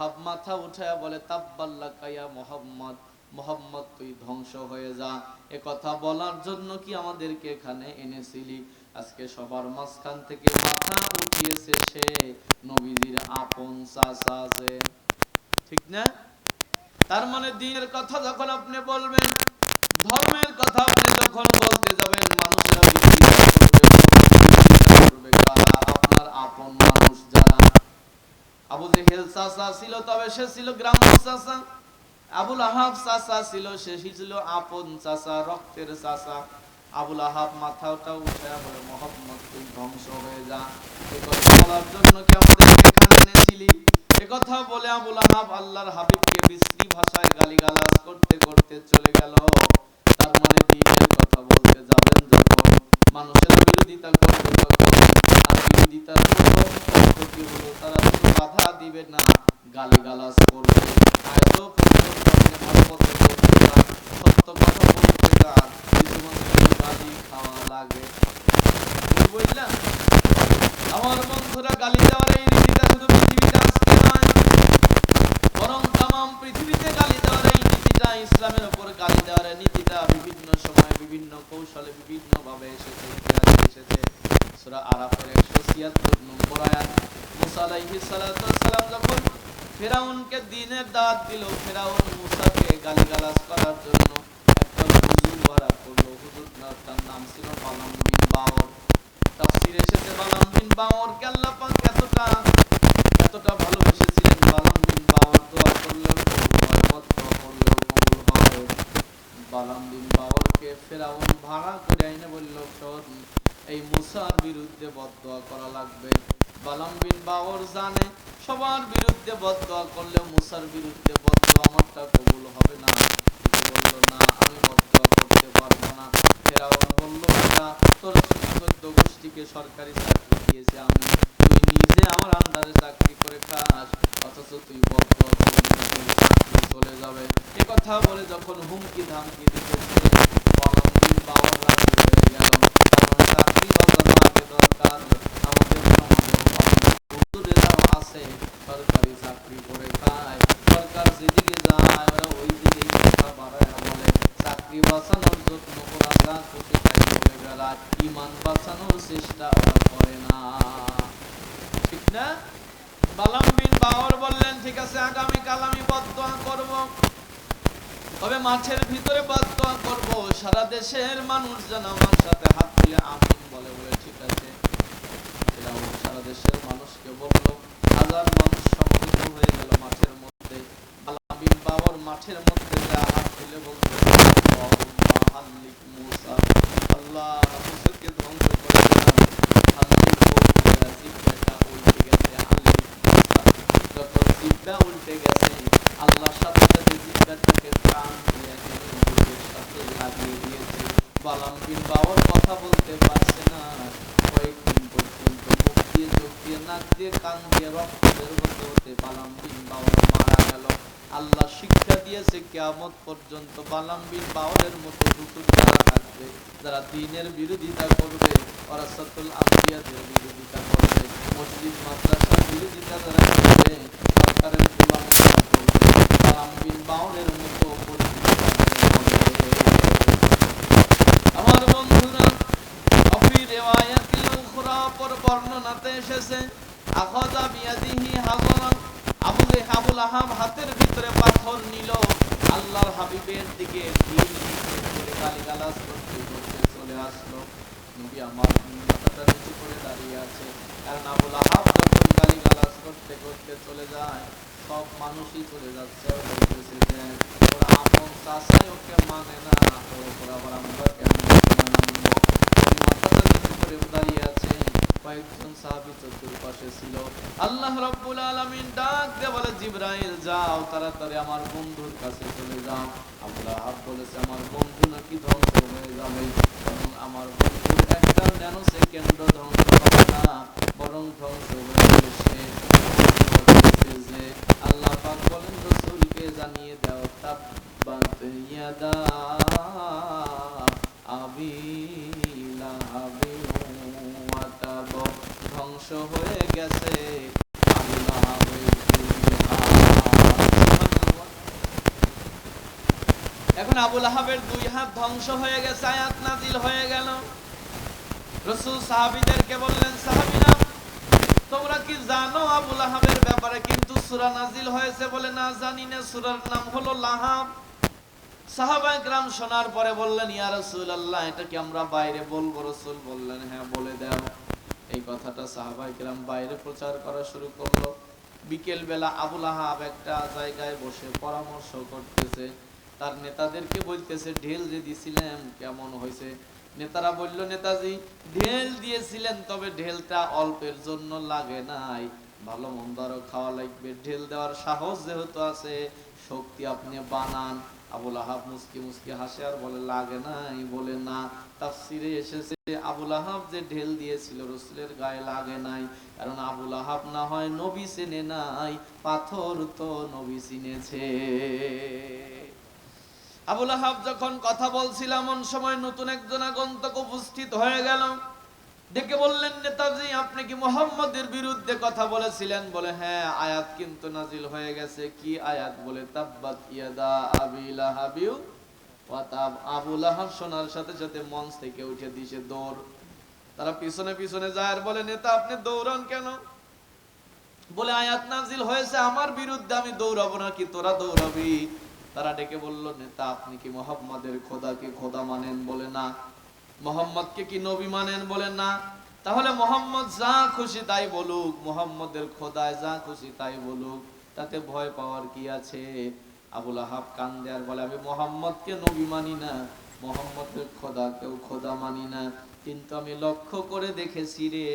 Hub মাথা উঠায় বলে তাব্বাল্লাকা ইয়া মুহাম্মদ, মুহাম্মদ তুই ধ্বংস হয়ে যা। এ কথা বলার জন্য কি আমাদেরকে এখানে এনেছিলি? আজকে সবার মাঝখান থেকে মাথা উঠিয়েছে সে, নবীজির আপন চাচা যে, ঠিক না? তার মানে দ্বীনের কথা যখন আপনি বলবেন, ধর্মের কথা আপনি যখন বলতে যাবেন, মানুষরা বিরোধিতা করবে কারা? আপনার আপন মানুষ যারা। আবু জেহেল চাচা ছিল, তবে সে ছিল গ্রাম্য চাচা। আবুল আহাব চাচা ছিল, সে ছিল আপন চাচা, রক্তের চাচা। আবুল আহাব মাথাটা উঠে বলে মুহাম্মদ তুই ধ্বংস হয়ে যা। এই কথা বলার জন্য কি আমাদেরকে এখানে এনেছিলি? এ কথা বলে আবুল আহাব আল্লাহর হাবিবকে বিশ্রী ভাষায় গালিগালাজ করতে করতে চলে গেল। তার মানে দ্বীনের কথা বলতে যাবেন যখন, মানুষের বিরোধিতা করবে তখন, আর বিরোধিতার প্রথম পদ্ধতি হলো তারা শুধু বাধা দিবে না, গালিগালাজ করবে। আয়তো ভালো পথে বলতে চান, সত্য কথা বলতে চান, কিছুমাত্র গালি খাওয়া লাগে। বুঝলাম? আমার বন্ধুরা, গালি দেওয়ার এই নীতিটা শুধু পৃথিবীতে আজকে নয়, বরং তামাম পৃথিবীতে গালি দেওয়ার এই নীতিটা, ইসলামের উপর গালি দেওয়ার নীতিটা বিভিন্ন সময় বিভিন্ন কৌশলে বিভিন্ন ভাবে এসেছে, ইতিহাসে এসেছে। সূরা আরাফের 176 নম্বর আয়াত, মুসা আলাইহিস সালাতু ওয়াস সালাম যখন ফিরাউনকে দ্বীনের দাওয়াত দিল, ফিরাউন মুসাকে গালিগালাজ করার জন্য একটা হুজুর ভাড়া করলো। হুজুর তার নাম ছিল বালাম বিন বাওর। তাফসীরে এসেছে বালাম বিন বাওরকে আল্লাহ পাক এতটা ভালোবেসেছিলেন, বালাম বিন বাওর দোয়া করলেও কবুল হয়, বদদোয়া করলেও কবুল হয়। বালাম বিন বাওরকে ফিরাউন ভাড়া করে এনে বলল, শোন, এই মুসার বিরুদ্ধে বদদোয়া করা লাগবে। বালাম বিন বাওর জানে সবার বিরুদ্ধে বদদোয়া করলে মুসার বিরুদ্ধে বদদোয়া আমারটা কবুল হবে না। বলল, না, আমি বদদোয়া করতে পারবো না। ফেরাউন বলল, বেটা, তোর 14 গোষ্ঠীকে সরকারি চাকরি দিয়েছে আমি, তুই নিজে আমার আন্ডারে চাকরি করে খাস, অথচ তুই বদদোয়া করবি, চাকরি চলে যাবে। এ কথা বলে যখন হুমকি ধামকি দিতেছে, বালাম বিন বাওর রাজি হয়ে গেল। কারণ চাকরি বাজানো আগে দরকার, আমাদের হুজুরেরাও আছে সরকারি চাকরি করে খায়, সরকার যেদিকে যায় ওরা ওই দিকেই কথা বাড়ায় বলে। চাকরি বাঁচানোর জন্য ওরা যা খুশি তাই বলে বেড়ায়, ঈমান বাঁচানোর চেষ্টা ওরা করে না, ঠিক না? বালাম বিন বাওর বললেন, ঠিক আছে, আগামীকাল আমি বদদোয়া করব, তবে মাঠের ভিতরে বদদোয়া করব, সারা দেশের মানুষ যেন আমার সাথে হাত তুলে আমিন বলে। বলে ঠিক আছে। সারা দেশের মানুষকে বলল, হাজার মানুষ সমবেত হয়ে গেল মাঠের মধ্যে। বালাম বিন বাওর মাঠের মধ্যে হাত তুলে বলতে, হাল্লিক মুসা, আল্লাহ মুসাকে ধ্বংস করে দিলাম। হাল্লিক জিব্বাটা উল্টে গেছে, হাল্লিক মুসা। যখন জিব্বা উল্টে গেছে, আল্লাহর সাথে সাথে জিব্বাটাকে প্রাণ দিয়ে বুকের সাথে লাগিয়ে দিয়েছে। বালাম বিন বাওর কথা বলতে পারছে না। কয়েকদিন পর্যন্ত মুখ দিয়ে, চোখ দিয়ে, নাক দিয়ে, কান দিয়ে রক্ত বের হতে হতে বালাম বিন বাওর মারা গেল। আল্লাহ শিক্ষা দিয়েছে, কিয়ামত পর্যন্ত বালাম বিন বাওরের মতো হুজুর যারা থাকবে, যারা দ্বীনের বিরোধিতা করবে, ওয়ারাসাতুল আম্বিয়াদের বিরোধিতা করবে, মসজিদ মাদ্রাসার বিরোধিতা যারা করবে, সরকারের গোলামি যারা করবে, বালাম বিন বাওরের মতো পরিস্থিতি হবে। আমার বন্ধুরা, অফি রিওয়ায়াতিল উখরা পর বর্ণনাতে এসেছে, আখাযা বিয়াদিহি হাজারান, আবুল আহাব হাতের ভিতরে পাথর নিল, আল্লাহর হাবিবের দিকে গালিগালাজ করতে করতে চলে আসলো। নবী আমার মাথাটা নিচু করে দাঁড়িয়ে আছে, কারণ আবুল আহাব যখন গালিগালাজ করতে করতে চলে যায়, সব মানুষই চলে যাচ্ছে, বলতেছে যে ওরা আপন চাচাই ওকে মানে না, ওরা আবার আমরা কেমন মানবো? মাথাটা নিচু করে দাঁড়িয়ে আছে। কয়েকজন সাহাবী চতুর্পাশে ছিল। আল্লাহ রাব্বুল আলামিন ডাক দিয়ে বলে, জিবরাইল যাও, তাড়াতাড়ি আমার বন্ধুর কাছে চলে যাও। আবুল আহাব বলেছে, আমার বন্ধু নাকি ধ্বংস হয়ে যাবে, কারণ আমার বন্ধুর একটা ন্যানো সেকেন্ড ধ্বংস হবে না, বরং ধ্বংস হয়ে যাবে সে। যে আল্লাহ পাক বলেন, রাসূলকে জানিয়ে দাও, তাব্বাত ইয়াদা আবি লাহাবিন ওয়া তাব, ধ্বংস হয়ে গেছে আবু লাহাবের দুনিয়া। এখন আবুল আহাবের দুই হাত ধ্বংস হয়ে গেছে, আয়াত নাজিল হয়ে গেল। রাসূল সাহাবীদেরকে বললেন, সাহাবীরা তোমরা কি জানো আবুল আহাবের ব্যাপারে কিন্তু সূরা নাজিল হয়েছে? বলে না, জানি না। সূরার নাম হলো লাহাব। সাহাবায়ে কেরাম শোনার পরে বললেন, ইয়া রাসূলুল্লাহ, এটা কি আমরা বাইরে বলবো? রাসূল বললেন, হ্যাঁ বলে দাও। এই কথাটা সাহাবায়ে কেরাম বাইরে প্রচার করা শুরু করলো। বিকেল বেলা আবুল আহাব একটা জায়গায় বসে পরামর্শ করতেছে, তার নেতাদেরকে বলতেছে, ঢেল যে দিছিলেন কেমন হয়েছে? নেতারা বলল, নেতাজি ঢেল দিয়েছিলেন, তবে ঢেলটা অল্পের জন্য লাগে নাই, ভালো মন্দ আরো খাওয়া লাগবে। ঢেল দেওয়ার সাহস যেহেতু আছে, শক্তি আপনি বানান। আবুল আহাব মুস্কি মুস্কি হাসে আর বলে, লাগে নাই। বলে না, তাফসিরে এসেছে আবুল আহাব যে ঢেল দিয়েছিল রাসূলের গায়ে লাগে নাই, কারণ আবুল আহাব না হয় নবী চিনে নাই, পাথর তো নবী চিনেছে। আবুল আহাব যখন কথা বলছিল, এমন সময় নতুন একজন আগন্তুক উপস্থিত হয়ে গেল। ডেকে বললেন, নেতাজি আপনি কি মুহাম্মদের বিরুদ্ধে কথা বলেছিলেন? বলে হ্যাঁ, আয়াত কিন্তু নাজিল হয়ে গেছে। কি আয়াত? বলে তাব্বাত ইয়াদা আবি লাহাবি ওয়া তাব। আবুল আহাব শোনার সাথে সাথে মঞ্চ থেকে উঠে দিছে দৌড়। তারা পিছনে পিছনে যায় আর বলে, নেতা আপনি দৌড়ান কেন? বলে আয়াত নাজিল হয়েছে আমার বিরুদ্ধে, আমি দৌড়াবো নাকি তোরা দৌড়াবি? তারা ডেকে বলল, নেতা আপনি কি মুহাম্মাদের খোদাকে খোদা মানেন? বলে না। মুহাম্মদকে কি নবী মানেন? বলে না। তাহলে মুহাম্মদ যা খুশি তাই বলুক, মুহাম্মদের খোদায় যা খুশি তাই বলুক, তাতে ভয় পাওয়ার কি আছে? আবুল আহাব কান্দে আর বলে, আমি মুহাম্মদকে নবী মানি না, মুহাম্মদের খোদাকেও খোদা মানি না, কিন্তু আমি লক্ষ্য করে দেখেছি রে,